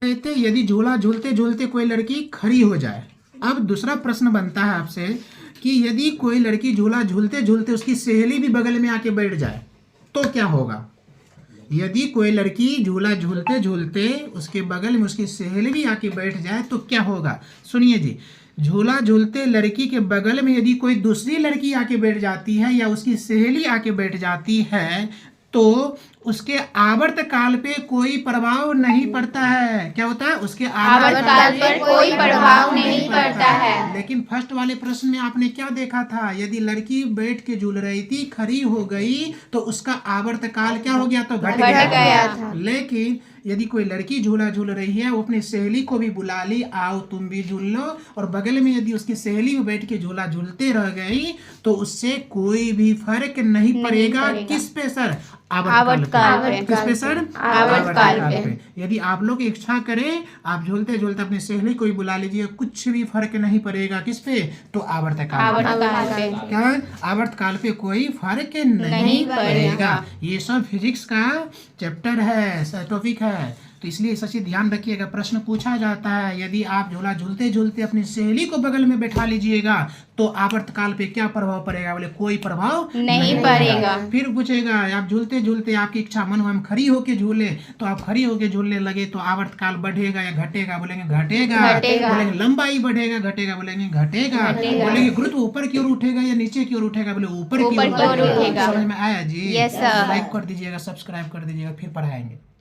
कहते यदि झूला झूलते झूलते कोई लड़की खड़ी हो जाए। अब दूसरा प्रश्न बनता है आपसे कि यदि कोई लड़की झूला झूलते झूलते उसकी सहेली भी बगल में आके बैठ जाए तो क्या होगा। यदि कोई लड़की झूला झूलते झूलते उसके बगल में उसकी सहेली भी आके बैठ जाए तो क्या होगा। सुनिए जी, झूला झूलते लड़की के बगल में यदि कोई दूसरी लड़की आके बैठ जाती है या उसकी सहेली आके बैठ जाती है तो उसके आवर्त काल पे कोई प्रभाव नहीं पड़ता है। क्या होता है, उसके आवर्त काल पर कोई प्रभाव नहीं पड़ता है। लेकिन फर्स्ट वाले प्रश्न में आपने क्या देखा था, यदि लड़की बैठ के झूल रही थी खड़ी हो गई तो उसका आवर्त काल क्या हो गया, तो घट गया था। लेकिन यदि कोई लड़की झूला झूल रही है वो अपनी सहेली को भी बुला ली, आओ तुम भी झूल लो, और बगल में यदि उसकी सहेली में बैठ के झूला झूलते रह गई तो उससे कोई भी फर्क नहीं पड़ेगा। किस पे सर, आवर्त काल पे। किस पे सर, आवर्त काल पे। यदि आप लोग इच्छा करें आप झूलते झूलते अपनी सहेली को भी बुला लीजिए, कुछ भी फर्क नहीं पड़ेगा। किस पे, तो आवर्त काल पे। क्या, आवर्त काल पे कोई फर्क नहीं पड़ेगा। ये सब फिजिक्स का चैप्टर है, टॉपिक है, तो इसलिए इस चीज ध्यान रखिएगा। प्रश्न पूछा जाता है यदि आप झूला झूलते झूलते अपनी सहेली को बगल में बैठा लीजिएगा तो आवर्त काल पे क्या प्रभाव पड़ेगा, बोले कोई प्रभाव नहीं पड़ेगा। फिर पूछेगा आप झूलते झूलते आपकी इच्छा मन हम खड़ी होके झूले तो आप खड़ी होके झूलने लगे तो आवर्त काल बढ़ेगा या घटेगा, बोलेंगे घटेगा। बोलेंगे लंबाई बढ़ेगा, घटेगा, बोलेंगे घटेगा। बोलेंगे गुरुत्व ऊपर की ओर उठेगा या नीचे की ओर उठेगा, बोले ऊपर की ओर उठेगा। समझ में आया जी। Yes sir. लाइक कर दीजिएगा, सब्सक्राइब कर दीजिएगा, फिर पढ़ाएंगे।